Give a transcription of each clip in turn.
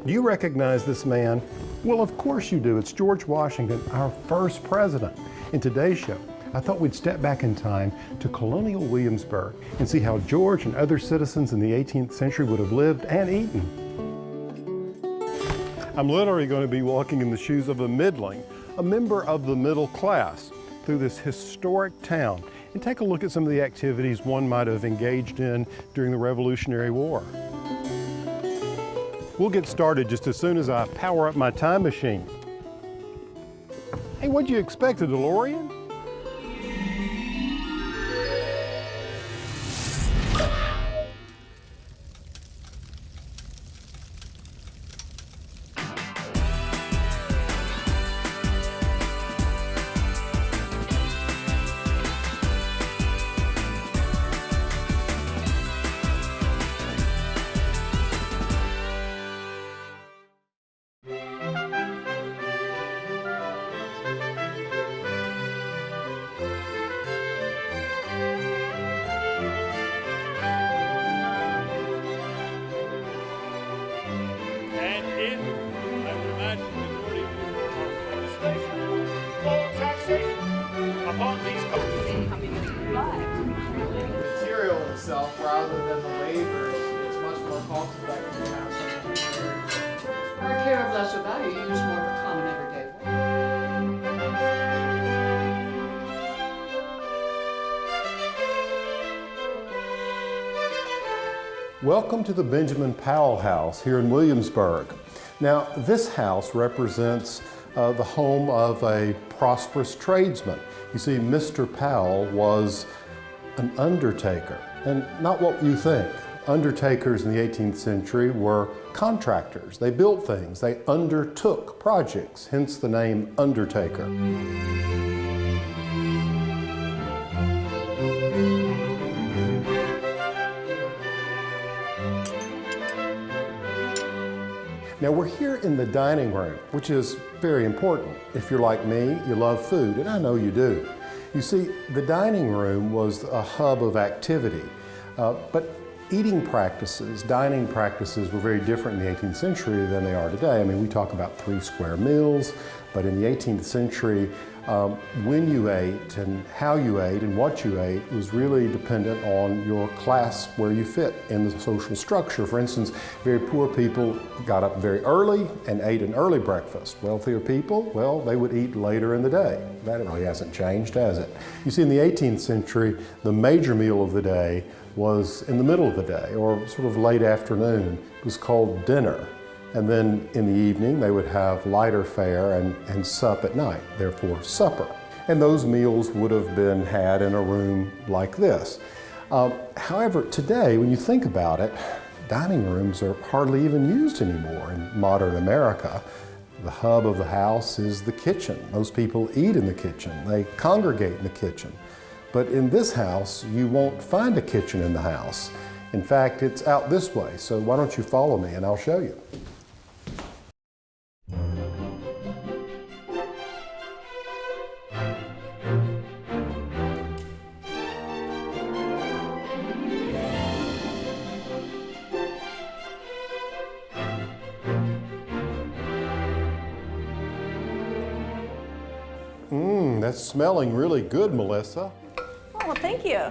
Do you recognize this man? Well, of course you do. It's George Washington, our first president. In today's show, I thought we'd step back in time to Colonial Williamsburg and see how George and other citizens in the 18th century would have lived and eaten. I'm literally going to be walking in the shoes of a middling, a member of the middle class, through this historic town and take a look at some of the activities one might have engaged in during the Revolutionary War. We'll get started just as soon as I power up my time machine. Hey, what'd you expect, a DeLorean? Rather than the labor, it's much more cost effective to have something. For a care of lesser value, you use more of a common everyday way. Welcome to the Benjamin Powell House here in Williamsburg. Now, this house represents the home of a prosperous tradesman. You see, Mr. Powell was an undertaker, and not what you think. Undertakers in the 18th century were contractors. They built things, they undertook projects, hence the name undertaker. Now we're here in the dining room, which is very important. If you're like me, you love food, and I know you do. You see, the dining room was a hub of activity, but eating practices, dining practices were very different in the 18th century than they are today. I mean, we talk about 3 square meals, but in the 18th century, when you ate and how you ate and what you ate was really dependent on your class, where you fit in the social structure. For instance, very poor people got up very early and ate an early breakfast. Wealthier people, well, they would eat later in the day. That really hasn't changed, has it? You see, in the 18th century, the major meal of the day was in the middle of the day, or sort of late afternoon. It was called dinner. And then in the evening, they would have lighter fare and sup at night, therefore supper. And those meals would have been had in a room like this. However, today, when you think about it, dining rooms are hardly even used anymore in modern America. The hub of the house is the kitchen. Most people eat in the kitchen. They congregate in the kitchen. But in this house, you won't find a kitchen in the house. In fact, it's out this way. So why don't you follow me and I'll show you. That's smelling really good, Melissa. Oh, well, thank you.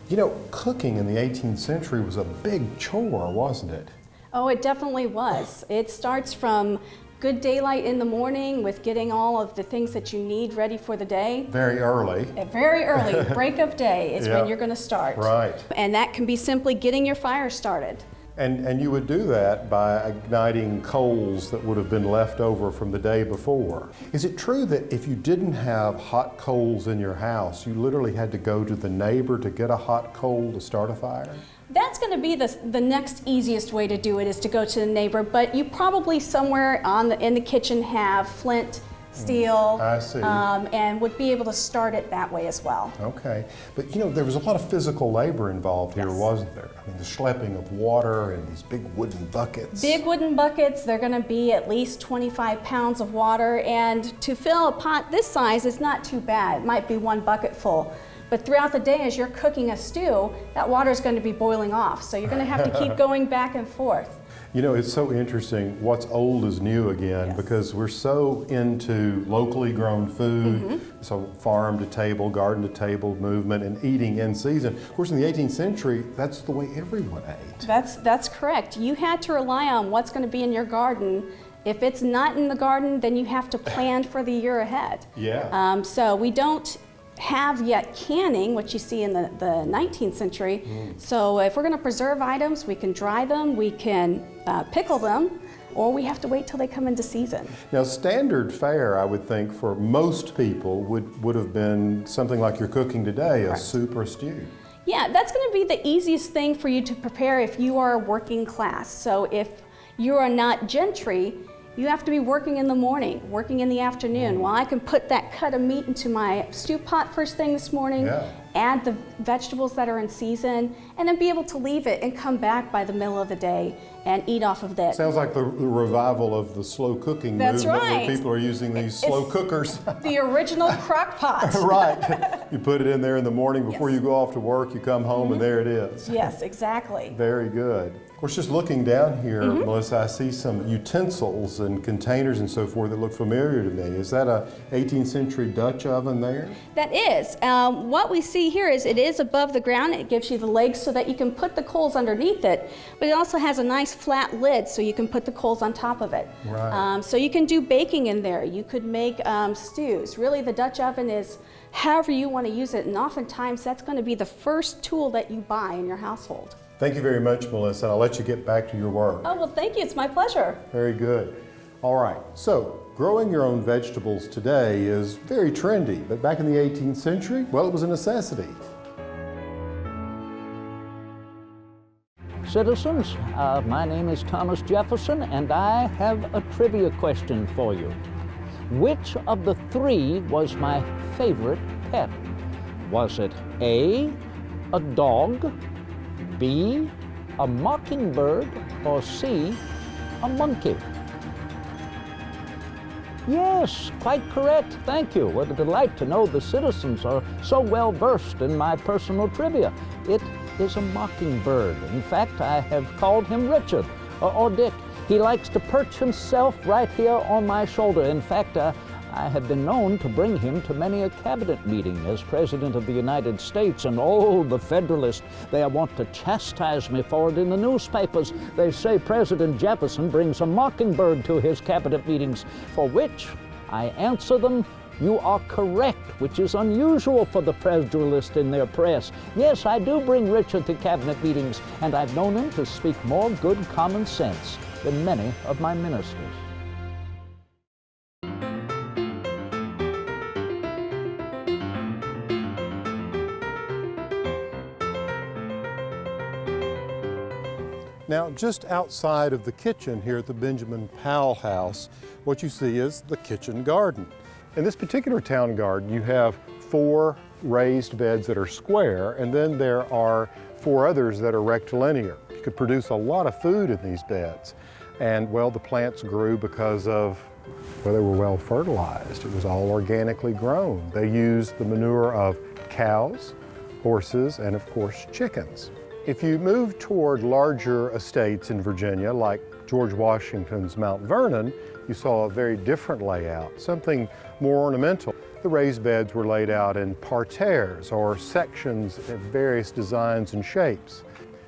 You know, cooking in the 18th century was a big chore, wasn't it? Oh, it definitely was. It starts from good daylight in the morning with getting all of the things that you need ready for the day. Very early. Very early, break of day is Yep. when you're going to start. Right. And that can be simply getting your fire started. And you would do that by igniting coals that would have been left over from the day before. Is it true that if you didn't have hot coals in your house, you literally had to go to the neighbor to get a hot coal to start a fire? That's going to be the next easiest way to do it, is to go to the neighbor, but you probably somewhere in the kitchen have flint, steel, I see. And would be able to start it that way as well. Okay, but you know, there was a lot of physical labor involved here, Yes. wasn't there? I mean, the schlepping of water and these big wooden buckets. Big wooden buckets, they're going to be at least 25 pounds of water, and to fill a pot this size is not too bad. It might be 1 bucket full. But throughout the day, as you're cooking a stew, that water is going to be boiling off, so you're going to have to keep going back and forth. You know, it's so interesting. What's old is new again, Yes. because we're so into locally grown food, so farm to table, garden to table movement, and eating in season. Of course, in the 18th century, that's the way everyone ate. That's correct. You had to rely on what's going to be in your garden. If it's not in the garden, then you have to plan for the year ahead. Yeah. So we don't have yet canning, which you see in the 19th century. So if we're going to preserve items, we can dry them, we can pickle them, or we have to wait till they come into season. Now, standard fare, I would think, for most people would have been something like you're cooking today, a soup or a stew. Yeah, that's going to be the easiest thing for you to prepare if you are working class. So if you are not gentry, you have to be working in the morning, working in the afternoon. Well, I can put that cut of meat into my stew pot first thing this morning, add the vegetables that are in season, and then be able to leave it and come back by the middle of the day and eat off of that. Sounds like the revival of the slow cooking movement, right. where people are using these slow cookers. The original crock pot. Right. You put it in there in the morning before you go off to work, you come home and there it is. Yes, exactly. Very good. Of course, just looking down here, Melissa, I see some utensils and containers and so forth that look familiar to me. Is that a 18th century Dutch oven there? That is. What we see here is it is above the ground. It gives you the legs so that you can put the coals underneath it, but it also has a nice flat lid so you can put the coals on top of it. Right. So you can do baking in there. You could make stews. Really, the Dutch oven is however you want to use it, and oftentimes that's going to be the first tool that you buy in your household. Thank you very much, Melissa. I'll let you get back to your work. Oh, well, thank you. It's my pleasure. Very good. All right, so growing your own vegetables today is very trendy, but back in the 18th century, well, it was a necessity. Citizens, my name is Thomas Jefferson, and I have a trivia question for you. Which of the three was my favorite pet? Was it A, a dog, B, a mockingbird, or C, a monkey? Yes, quite correct. Thank you. What a delight to know the citizens are so well versed in my personal trivia. It is a mockingbird. In fact, I have called him Richard or Dick. He likes to perch himself right here on my shoulder. In fact, I have been known to bring him to many a cabinet meeting as President of the United States, and oh, the Federalists, they want to chastise me for it in the newspapers. They say President Jefferson brings a mockingbird to his cabinet meetings, for which I answer them, you are correct, which is unusual for the Federalists in their press. Yes, I do bring Richard to cabinet meetings, and I've known him to speak more good common sense than many of my ministers. Now, just outside of the kitchen here at the Benjamin Powell House, what you see is the kitchen garden. In this particular town garden, you have 4 raised beds that are square, and then there are 4 others that are rectilinear. You could produce a lot of food in these beds. And well, the plants grew because of, well, they were well fertilized. It was all organically grown. They used the manure of cows, horses, and of course, chickens. If you move toward larger estates in Virginia, like George Washington's Mount Vernon, you saw a very different layout, something more ornamental. The raised beds were laid out in parterres or sections of various designs and shapes.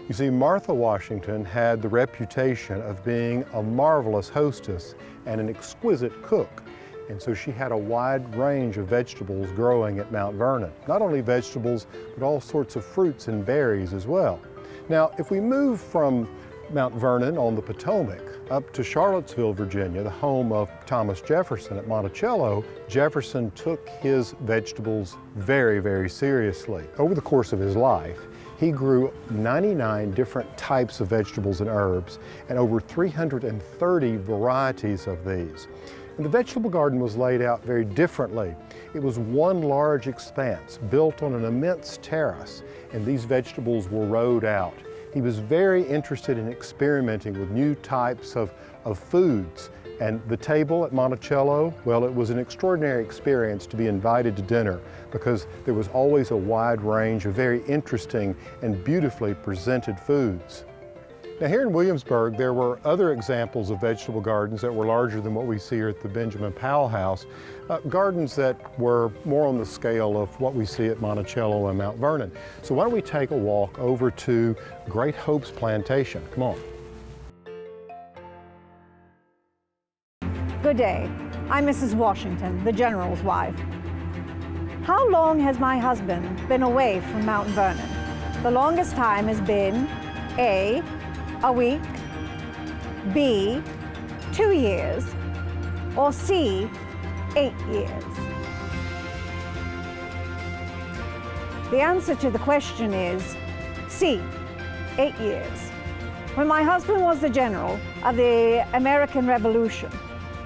You see, Martha Washington had the reputation of being a marvelous hostess and an exquisite cook. And so she had a wide range of vegetables growing at Mount Vernon. Not only vegetables, but all sorts of fruits and berries as well. Now, if we move from Mount Vernon on the Potomac up to Charlottesville, Virginia, the home of Thomas Jefferson at Monticello, Jefferson took his vegetables very, very seriously. Over the course of his life, he grew 99 different types of vegetables and herbs and over 330 varieties of these. And the vegetable garden was laid out very differently. It was one large expanse built on an immense terrace, and these vegetables were rowed out. He was very interested in experimenting with new types of foods. And the table at Monticello, well, it was an extraordinary experience to be invited to dinner because there was always a wide range of very interesting and beautifully presented foods. Now here in Williamsburg, there were other examples of vegetable gardens that were larger than what we see here at the Benjamin Powell House, gardens that were more on the scale of what we see at Monticello and Mount Vernon. So why don't we take a walk over to Great Hope's Plantation? Come on. Good day. I'm Mrs. Washington, the General's wife. How long has my husband been away from Mount Vernon? The longest time has been A, a week, B, 2 years, or C, 8 years. The answer to the question is C, 8 years. When my husband was the general of the American Revolution,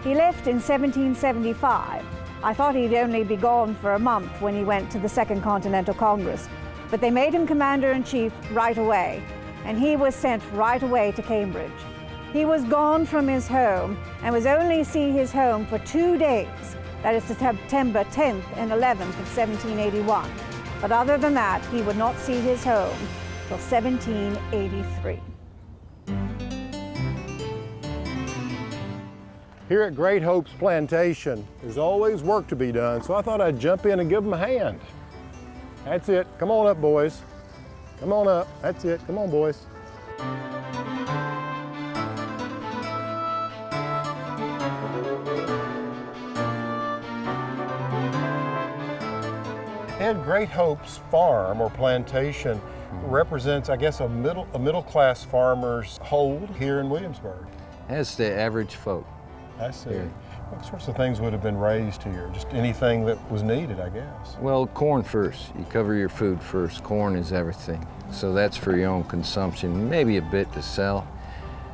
he left in 1775. I thought he'd only be gone for a month when he went to the Second Continental Congress, but they made him commander-in-chief right away, and he was sent right away to Cambridge. He was gone from his home and was only see his home for 2 days, that is September 10th and 11th of 1781. But other than that, he would not see his home till 1783. Here at Great Hope's Plantation, there's always work to be done, so I thought I'd jump in and give them a hand. That's it. Come on up, boys. Come on up. That's it. Come on, boys. And Great Hope's farm or plantation represents, I guess, a middle-class farmer's hold here in Williamsburg. That's the average folk. I see. What sorts of things would have been raised here? Just anything that was needed, I guess. Well, corn first. You cover your food first. Corn is everything. So that's for your own consumption, maybe a bit to sell.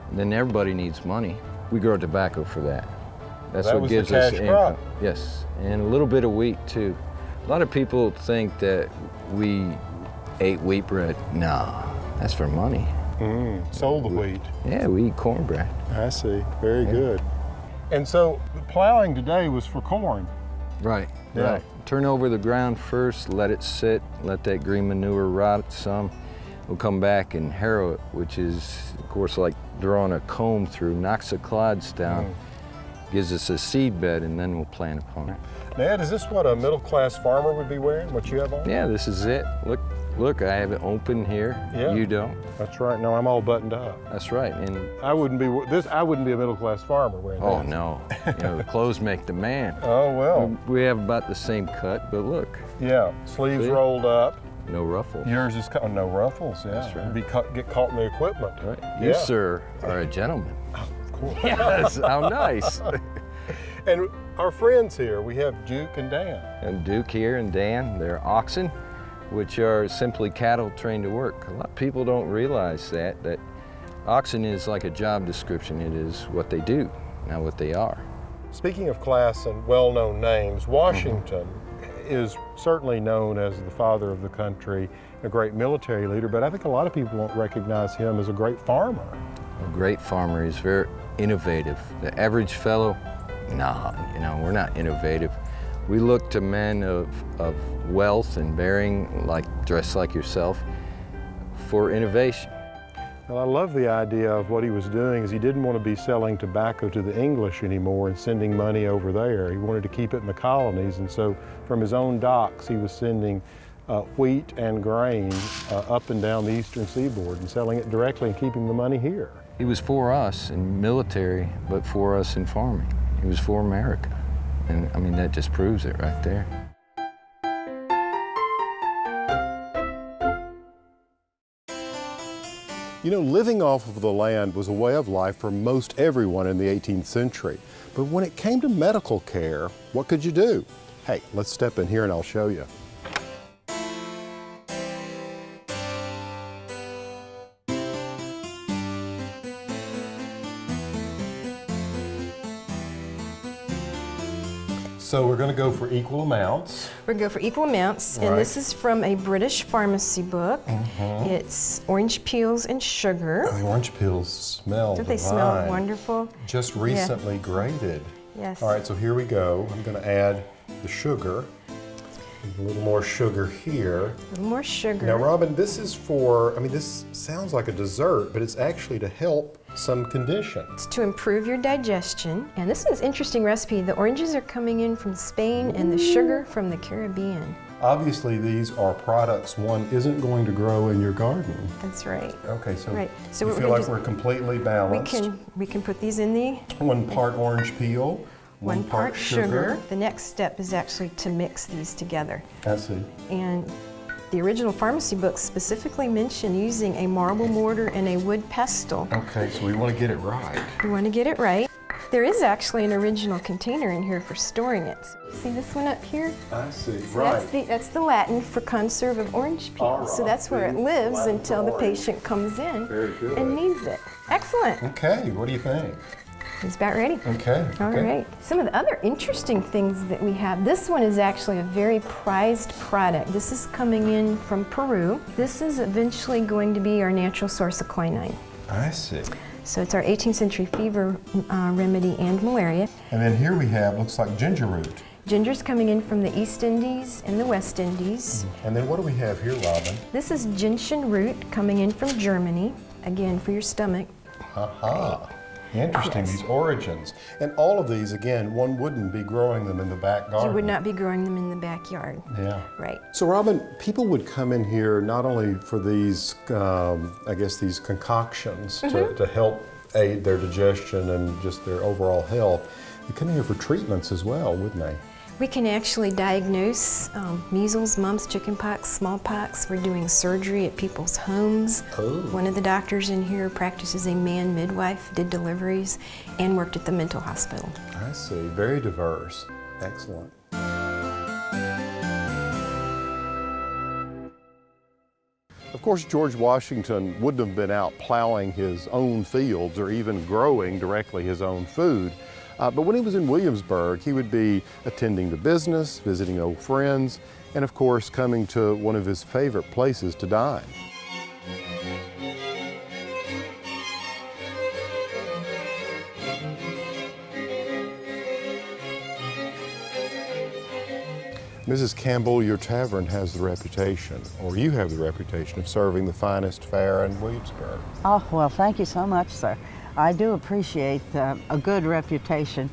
And then everybody needs money. We grow tobacco for that. That's what gives us income. Crop. Yes, and a little bit of wheat too. A lot of people think that we ate wheat bread. No, that's for money. Sold the wheat. Yeah, we eat cornbread. I see. Very good. And so the plowing today was for corn. Right, Yeah. right. Turn over the ground first, let it sit, let that green manure rot some. We'll come back and harrow it, which is, of course, like drawing a comb through, knocks the clods down, gives us a seed bed, and then we'll plant upon it. Ned, is this what a middle-class farmer would be wearing, what you have on? Yeah, this is it. Look, I have it open here. Yeah. You don't. That's right. No, I'm all buttoned up. That's right. And I wouldn't be a middle-class farmer wearing oh this. no, the clothes make the man. Oh, well. We have about the same cut, but look. Yeah, sleeves See? rolled up. No ruffles. Yours is no ruffles, yeah. That's right. Get caught in the equipment. Right. Yeah. You, sir, are a gentleman. Of course. Yes, how nice. And our friends here, we have Duke and Dan. And Duke here and Dan, they're oxen, which are simply cattle trained to work. A lot of people don't realize that oxen is like a job description. It is what they do, not what they are. Speaking of class and well-known names, Washington is certainly known as the father of the country, a great military leader, but I think a lot of people don't recognize him as a great farmer. A great farmer is very innovative. The average fellow, nah, we're not innovative. We look to men of wealth and bearing, dressed like yourself, for innovation. Well, I love the idea of what he was doing is he didn't want to be selling tobacco to the English anymore and sending money over there. He wanted to keep it in the colonies, and so from his own docks, he was sending wheat and grain up and down the eastern seaboard and selling it directly and keeping the money here. He was for us in military, but for us in farming. He was for America. And I mean, that just proves it right there. Living off of the land was a way of life for most everyone in the 18th century. But when it came to medical care, what could you do? Hey, let's step in here and I'll show you. So we're going to go for equal amounts. We're going to go for equal amounts, and this is from a British pharmacy book. It's orange peels and sugar. Oh, the orange peels smell Don't they divine. smell wonderful? Just recently grated. Yes. All right, so here we go. I'm going to add the sugar. A little more sugar here. A little more sugar. Now, Robin, this is for, I mean, this sounds like a dessert, but it's actually to help some conditions. It's to improve your digestion. And this is an interesting recipe. The oranges are coming in from Spain and the sugar from the Caribbean. Obviously, these are products one isn't going to grow in your garden. That's right. Okay, so, Right. So you what feel we're like gonna we're completely balanced. We can put these in the 1 part orange peel, 1 part sugar. The next step is actually to mix these together. I see. And the original pharmacy books specifically mention using a marble mortar and a wood pestle. Okay, so we want to get it right. We want to get it right. There is actually an original container in here for storing it. See this one up here? I see, So that's the Latin for conserve of orange peel. All right. So that's where it lives Latin until the for orange. patient comes in Very good. and needs it. Excellent. Okay, what do you think? It's about ready. Okay. All right. Some of the other interesting things that we have, this one is actually a very prized product. This is coming in from Peru. This is eventually going to be our natural source of quinine. I see. So it's our 18th century fever remedy and malaria. And then here we have, looks like ginger root. Ginger's coming in from the East Indies and the West Indies. And then what do we have here, Robin? This is gentian root coming in from Germany, again for your stomach. Aha. Interesting, Yes. these origins. And all of these, again, one wouldn't be growing them in the back garden. You would not be growing them in the backyard. Yeah. Right. So Robin, people would come in here not only for these, I guess these concoctions to help aid their digestion and just their overall health. They come in here for treatments as well, wouldn't they? We can actually diagnose measles, mumps, chickenpox, smallpox. We're doing surgery at people's homes. Oh. One of the doctors in here practices a man midwife, did deliveries, and worked at the mental hospital. I see, very diverse. Excellent. Of course, George Washington wouldn't have been out plowing his own fields or even growing directly his own food. But when he was in Williamsburg, he would be attending to business, visiting old friends, and of course, coming to one of his favorite places to dine. Mrs. Campbell, your tavern has the reputation, or you have the reputation, of serving the finest fare in Williamsburg. Oh, well, thank you so much, sir. I do appreciate a good reputation.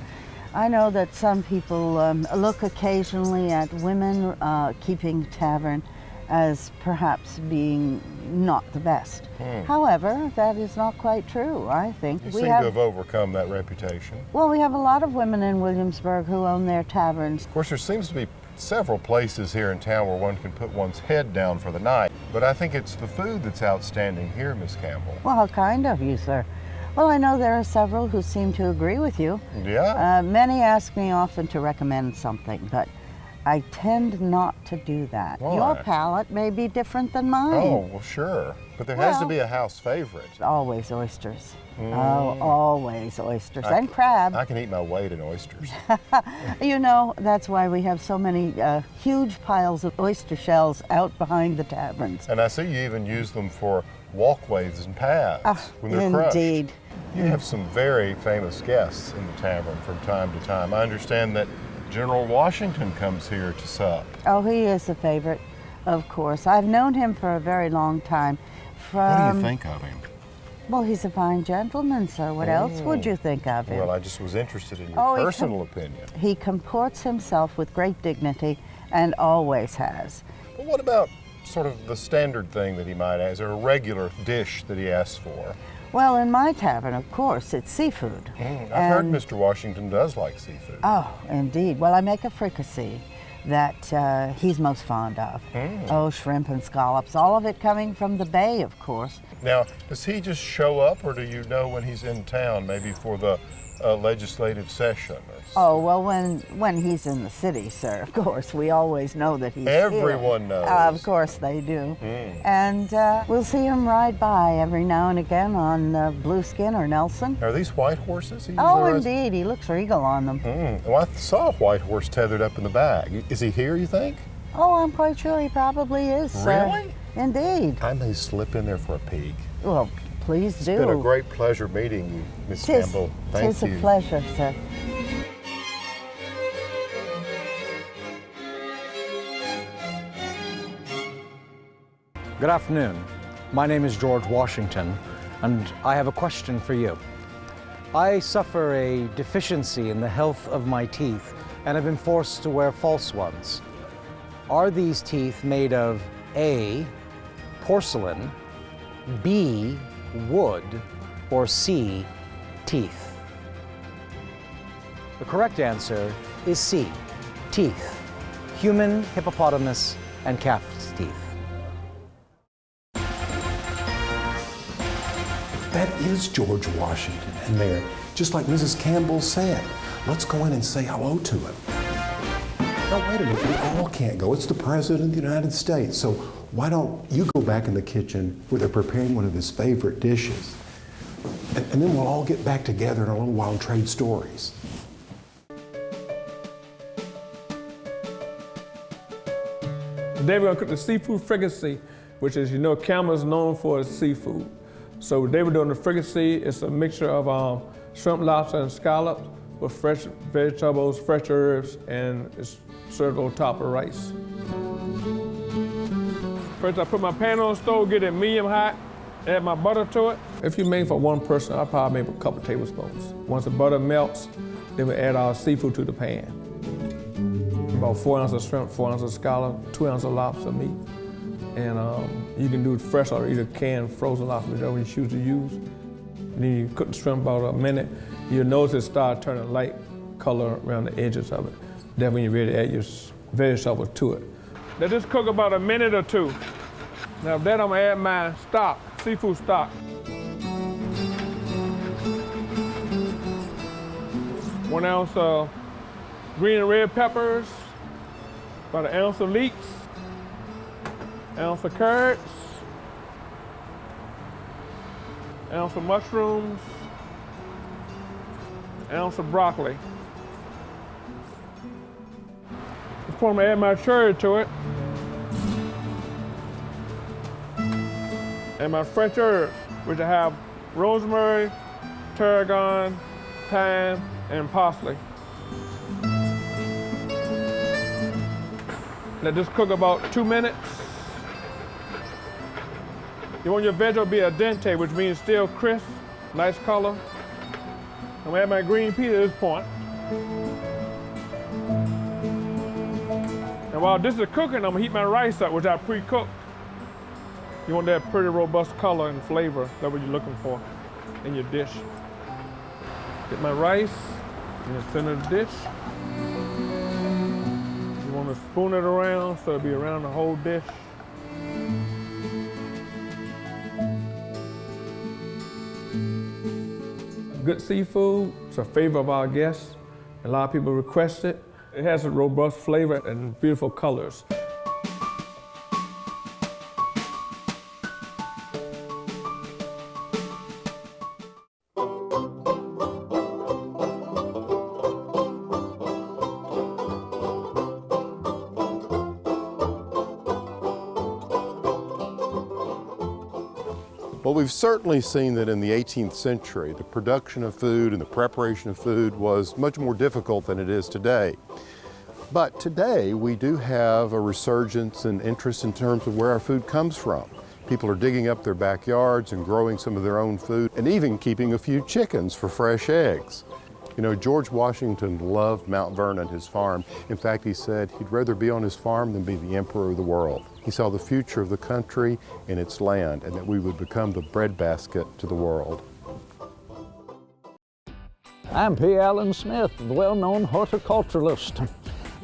I know that some people look occasionally at women keeping tavern as perhaps being not the best. However, that is not quite true, I think. You seem to have overcome that reputation. Well, we have a lot of women in Williamsburg who own their taverns. Of course, there seems to be several places here in town where one can put one's head down for the night, but I think it's the food that's outstanding here, Miss Campbell. Well, how kind of you, sir. Well, I know there are several who seem to agree with you. Yeah? Many ask me often to recommend something, but I tend not to do that. Why? Your palate may be different than mine. Oh, well, sure. But there has to Well- be a house favorite. Always oysters. Oh, always oysters. And crab. I can eat my weight in oysters. You know, that's why we have so many huge piles of oyster shells out behind the taverns. And I see you even use them for walkways and paths when they're crushed. Indeed. You have some very famous guests in the tavern from time to time. I understand that General Washington comes here to sup. Oh, he is a favorite, of course. I've known him for a very long time. What do you think of him? Well, he's a fine gentleman, sir. What else would you think of him? Well, I just was interested in your Oh, personal opinion. He comports himself with great dignity and always has. But what about sort of the standard thing that he might ask, or a regular dish that he asks for? Well, in my tavern, of course, it's seafood. I've heard Mr. Washington does like seafood. Oh, indeed. Well, I make a fricassee that he's most fond of. Oh, shrimp and scallops, all of it coming from the bay, of course. Now, does he just show up, or do you know when he's in town, maybe for the legislative session? Oh, well, when he's in the city, sir, of course, we always know that he's Everyone here. knows. Of course they do. And we'll see him ride by every now and again on Blueskin or Nelson. Are these white horses? He Oh, usually rides? indeed, he looks regal on them. Well, I saw a white horse tethered up in the back. Is he here, you think? Oh, I'm quite sure he probably is, sir. Really? Indeed. I may slip in there for a peek. Well, please do. It's been a great pleasure meeting you, Miss Campbell. Thank you. Tis a pleasure, sir. Good afternoon. My name is George Washington, and I have a question for you. I suffer a deficiency in the health of my teeth and have been forced to wear false ones. Are these teeth made of A, porcelain, B, wood, or C, teeth? The correct answer is C, teeth. Human, hippopotamus, and calf's teeth. That is George Washington in there, just like Mrs. Campbell said. Let's go in and say hello to him. Now wait a minute, we all can't go. It's the President of the United States, so why don't you go back in the kitchen where they're preparing one of his favorite dishes, and then we'll all get back together in a little while and trade stories. Today we're gonna cook the seafood fricassee, which is, Campbell is known for its seafood. So today we're doing the fricassee. It's a mixture of shrimp, lobster, and scallops with fresh vegetables, fresh herbs, and it's served on top of rice. First I put my pan on the stove, get it medium hot, add my butter to it. If you make for one person, I'll probably make a couple tablespoons. Once the butter melts, then we add our seafood to the pan. About 4 ounces of shrimp, 4 ounces of scallop, 2 ounces of lobster meat. And you can do it fresh or either canned frozen lobster, whatever you choose to use. And then you cook the shrimp about a minute. You'll notice it start turning light color around the edges of it. Then when you're ready to add your vegetables to it. Let this cook about a minute or two. Now then I'm gonna add my stock, seafood stock. 1 ounce of green and red peppers, about 1 ounce of leeks, 1 ounce of carrots, 1 ounce of mushrooms, 1 ounce of broccoli. Before I'm gonna add my cherry to it, and my French herbs, which I have rosemary, tarragon, thyme, and parsley. Let this cook about 2 minutes. You want your veggie to be al dente, which means still crisp, nice color. I'm gonna add my green pea at this point. And while this is cooking, I'm gonna heat my rice up, which I pre-cooked. You want that pretty robust color and flavor. That's what you're looking for in your dish. Get my rice in the center of the dish. You want to spoon it around so it'll be around the whole dish. Good seafood, it's a favorite of our guests. A lot of people request it. It has a robust flavor and beautiful colors. Well, we've certainly seen that in the 18th century, the production of food and the preparation of food was much more difficult than it is today. But today, we do have a resurgence in interest in terms of where our food comes from. People are digging up their backyards and growing some of their own food, and even keeping a few chickens for fresh eggs. George Washington loved Mount Vernon, his farm. In fact, he said he'd rather be on his farm than be the emperor of the world. He saw the future of the country and its land, and that we would become the breadbasket to the world. I'm P. Allen Smith, the well-known horticulturist.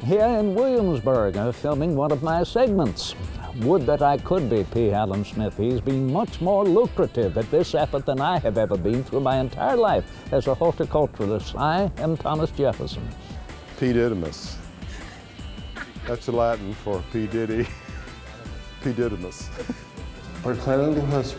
Here in Williamsburg, I'm filming one of my segments. Would that I could be P. Allen Smith. He's been much more lucrative at this effort than I have ever been through my entire life as a horticulturist. I am Thomas Jefferson. P. Didymus. That's Latin for P. Diddy. P. Didymus. Por ser un hijo de su